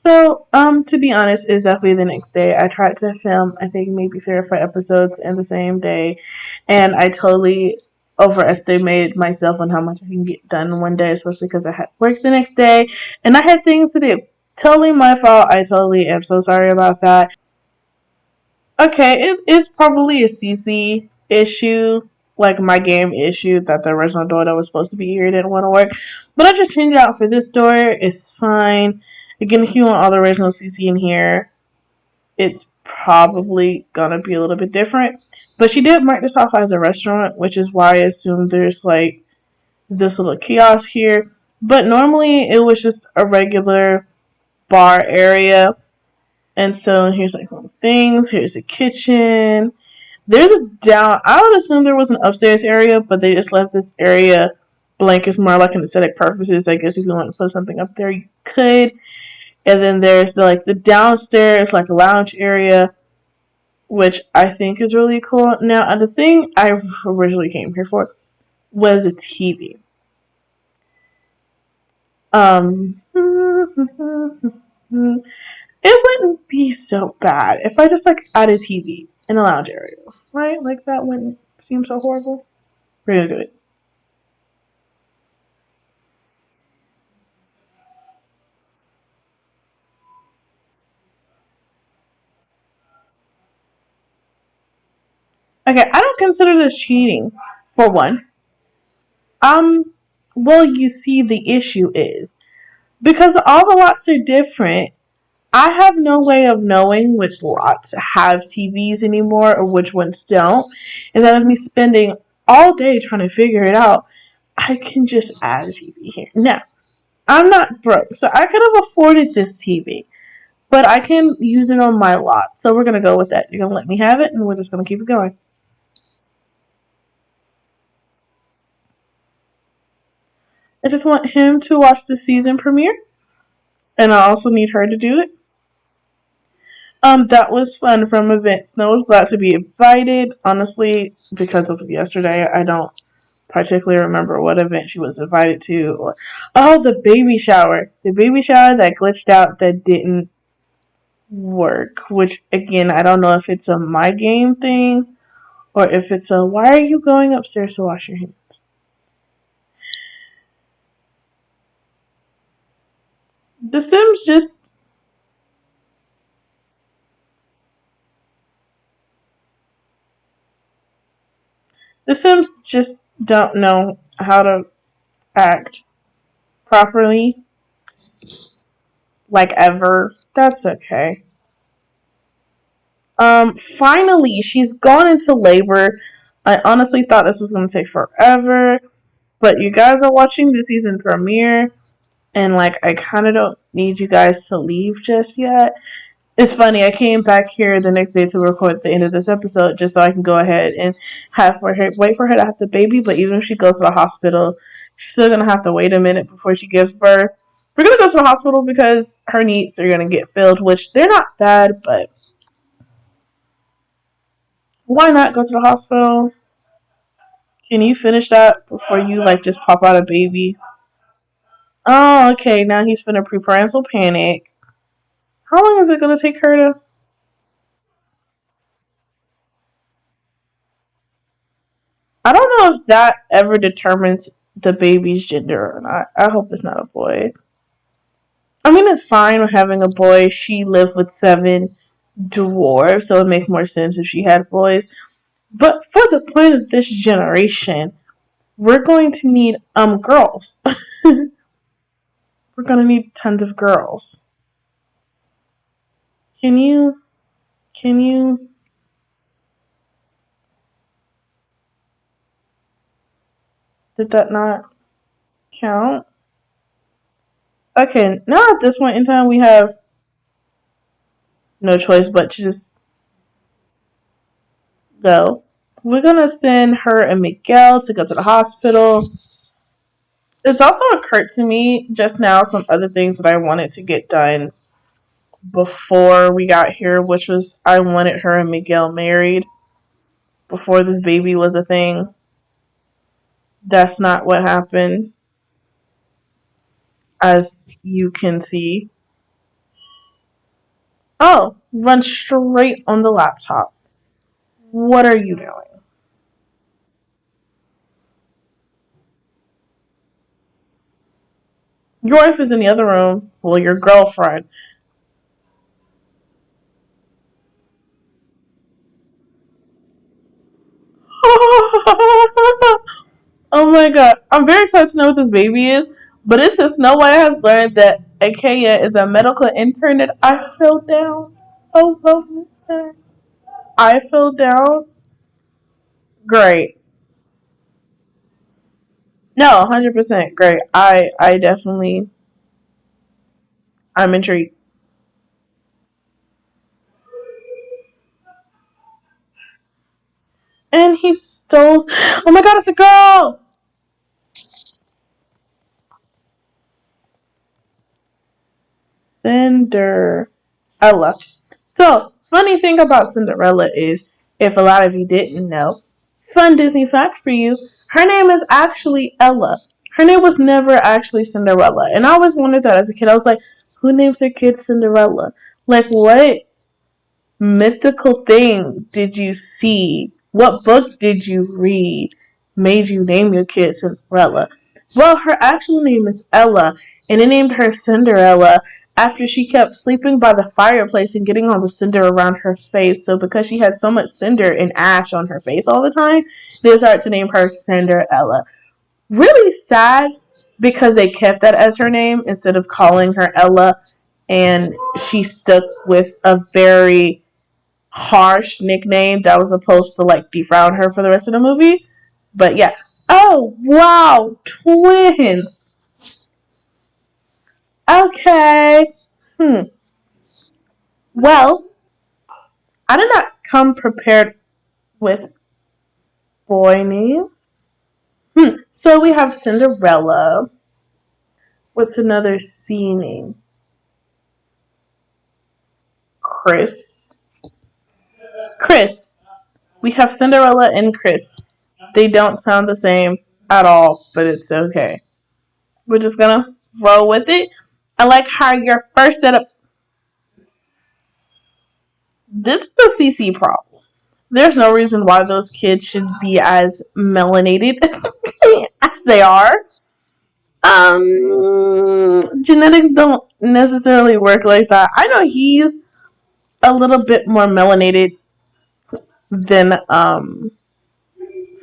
To be honest, it's definitely the next day. I tried to film, I think maybe 3 or 4 episodes in the same day, and I totally overestimated myself on how much I can get done in one day, especially because I had work the next day and I had things to do. Totally my fault. I totally am so sorry about that. Okay, it's probably a CC issue, like my game issue that the original door that was supposed to be here didn't want to work. But I just changed it out for this door. It's fine. Again, if you want all the original CC in here, it's probably gonna be a little bit different. But she did mark this off as a restaurant, which is why I assumed there's like this little kiosk here. But normally it was just a regular bar area. And so here's like some things. Here's a kitchen. There's a down. I would assume there was an upstairs area, but they just left this area blank. It's more like an aesthetic purposes. I guess if you want to put something up there, you could. And then there's the downstairs, like a lounge area, which I think is really cool. Now, the thing I originally came here for was a TV. It wouldn't be so bad if I just add a TV in the lounge area, right? Like that wouldn't seem so horrible. We're gonna do it. Okay, I don't consider this cheating. For one, um, well, you see, the issue is because all the lots are different. I have no way of knowing which lots have TVs anymore or which ones don't. Instead of me spending all day trying to figure it out, I can just add a TV here. Now, I'm not broke, so I could have afforded this TV, but I can use it on my lot. So we're gonna go with that. You're gonna let me have it, and we're just gonna keep it going. I just want him to watch the season premiere, and I also need her to do it. That was fun from event. Snow was glad to be invited. Honestly, because of yesterday, I don't particularly remember what event she was invited to. Or the baby shower. The baby shower that glitched out that didn't work. Which again, I don't know if it's a my game thing or if it's a why are you going upstairs to wash your hands? The Sims just don't know how to act properly, like ever. That's okay. Finally, she's gone into labor. I honestly thought this was gonna take forever, but you guys are watching the season premiere, and I kind of don't need you guys to leave just yet. It's funny. I came back here the next day to record the end of this episode just so I can go ahead and wait for her to have the baby. But even if she goes to the hospital, she's still gonna have to wait a minute before she gives birth. We're gonna go to the hospital because her needs are gonna get filled, which they're not bad, but why not go to the hospital? Can you finish that before you just pop out a baby? Oh, okay. Now he's finna preparental panic. How long is it gonna take her to? I don't know if that ever determines the baby's gender or not. I hope it's not a boy. I mean, it's fine with having a boy. She lived with 7 dwarves, so it makes more sense if she had boys. But for the point of this generation, we're going to need girls. We're gonna need tons of girls. Can you? Can you? Did that not count? Okay, now at this point in time, we have no choice but to just go. We're gonna send her and Miguel to go to the hospital. It's also occurred to me just now some other things that I wanted to get done before we got here, which was I wanted her and Miguel married before this baby was a thing. That's not what happened, as you can see. Oh, run straight on the laptop. What are you doing? Your wife is in the other room. Well, your girlfriend. Oh my god. I'm very excited to know what this baby is. But it says Snow White has learned that Achaia is a medical intern and I fell down. Oh, I fell down. Great. No, 100% great. I definitely, I'm intrigued. And he stole. Oh my god, it's a girl! Cinderella. So, funny thing about Cinderella is, if a lot of you didn't know, fun Disney fact for you, her name is actually Ella. Her name was never actually Cinderella. And I always wondered that as a kid. I was like, who names their kid Cinderella? Like, what mythical thing did you see? What book did you read made you name your kid Cinderella? Well, her actual name is Ella, and they named her Cinderella after she kept sleeping by the fireplace and getting all the cinder around her face. So because she had so much cinder and ash on her face all the time, they started to name her Cinderella. Really sad because they kept that as her name instead of calling her Ella, and she stuck with a very harsh nickname that was supposed to like defrown her for the rest of the movie. But yeah. Oh wow, twins. Okay. Well, I did not come prepared with boy names. So we have Cinderella. What's another C name? Chris. Chris. We have Cinderella and Chris. They don't sound the same at all, but it's okay. We're just gonna roll with it. I like how your first setup. This is the CC problem. There's no reason why those kids should be as melanated as they are. Genetics don't necessarily work like that. I know he's a little bit more melanated than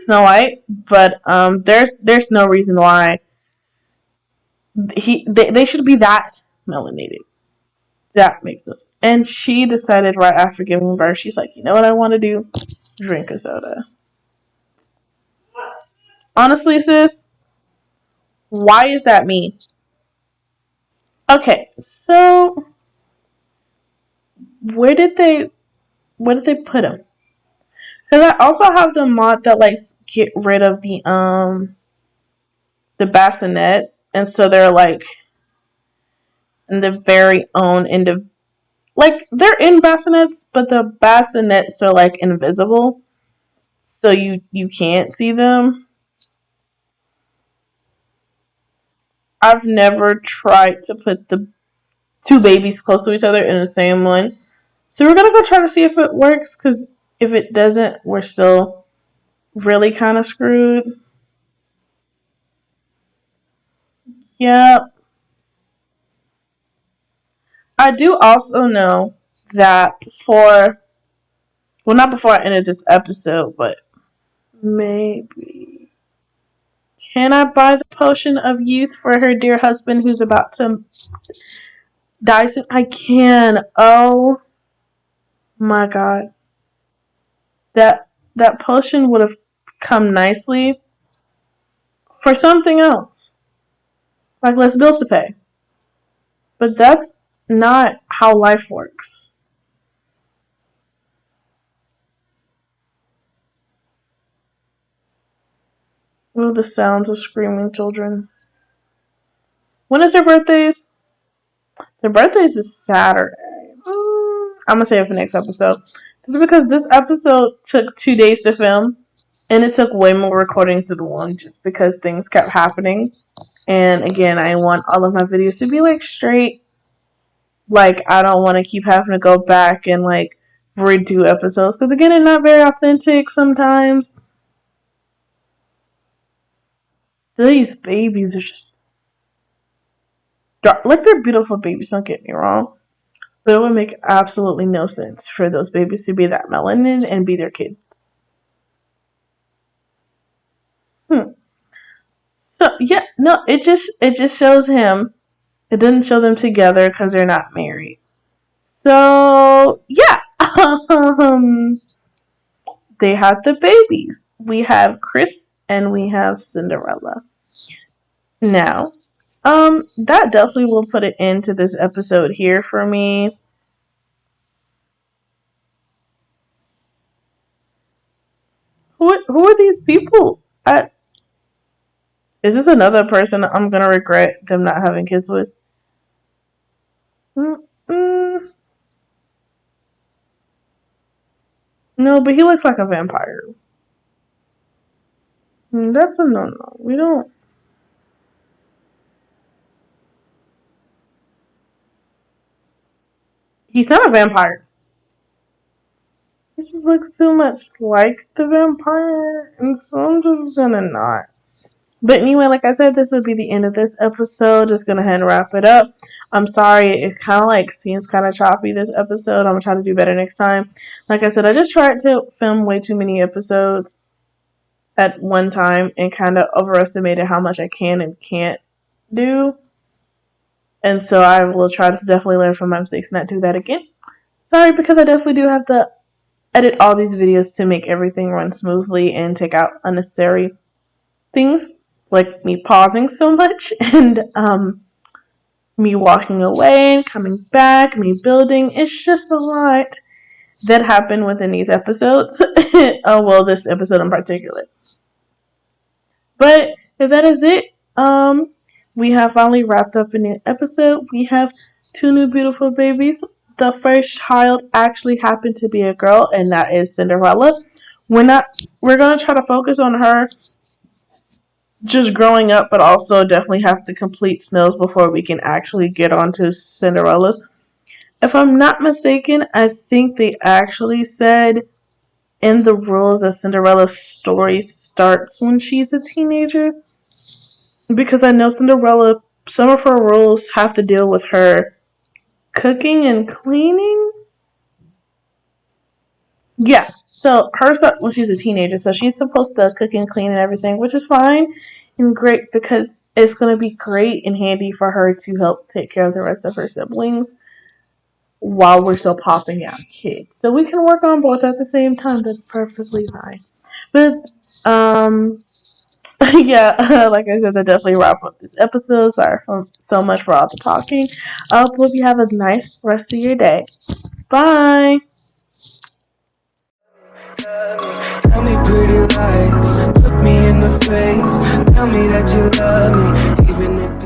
Snow White, but there's no reason why they should be that melanated. That makes sense. And she decided right after giving birth, she's like, you know what I want to do? Drink a soda. Honestly, sis, why is that me? Okay, so where did they put him? Because I also have the mod that like get rid of the bassinet, and so they're like in the very own end of like they're in bassinets, but the bassinets are like invisible, so you can't see them. I've never tried to put the two babies close to each other in the same one. So we're gonna go try to see if it works, because if it doesn't, we're still really kind of screwed. Yeah, I do also know that before, well, not before I ended this episode, but maybe. Can I buy the potion of youth for her dear husband who's about to die soon? I can. Oh my god. That potion would have come nicely for something else. Like less bills to pay. But that's not how life works. Oh, the sounds of screaming children. When is their birthdays? Their birthdays is Saturday. I'm gonna save it for next episode. Just because this episode took 2 days to film, and it took way more recordings than one, just because things kept happening. And again, I want all of my videos to be like straight Like, I don't want to keep having to go back and like redo episodes because again, it's not very authentic sometimes. These babies are just dark. Like, they're beautiful babies. Don't get me wrong, but it would make absolutely no sense for those babies to be that melanin and be their kid. So yeah, no, it just shows him. It doesn't show them together because they're not married. So yeah, they have the babies. We have Chris and we have Cinderella. Now, that definitely will put it into this episode here for me. Who are these people? Is this another person I'm gonna regret them not having kids with? Mm-mm. No, but he looks like a vampire. That's a no. We don't. He's not a vampire. He just looks too much like the vampire, and so I'm just gonna not. But anyway, like I said, this will be the end of this episode. Just gonna head and wrap it up. I'm sorry, it kind of like seems kind of choppy this episode. I'm gonna try to do better next time. Like I said, I just tried to film way too many episodes at one time and kind of overestimated how much I can and can't do. And so I will try to definitely learn from my mistakes and not do that again. Sorry, because I definitely do have to edit all these videos to make everything run smoothly and take out unnecessary things like me pausing so much and me walking away and coming back, me building. It's just a lot that happened within these episodes. Oh, well, this episode in particular. But if that is it, we have finally wrapped up in the episode. We have two new beautiful babies. The first child actually happened to be a girl, and that is Cinderella. We're gonna try to focus on her just growing up, but also definitely have to complete Snows before we can actually get onto Cinderella's. If I'm not mistaken, I think they actually said in the rules that Cinderella's story starts when she's a teenager. Because I know Cinderella, some of her rules have to deal with her cooking and cleaning. Yeah, so her start when she's a teenager, so she's supposed to cook and clean and everything, which is fine and great because it's going to be great and handy for her to help take care of the rest of her siblings while we're still popping out kids. So we can work on both at the same time. That's perfectly fine. But yeah, like I said, that definitely wrap up this episode. Sorry so much for all the talking. I hope you have a nice rest of your day. Bye. Tell me pretty lies, look me in the face. Tell me that you love me, even if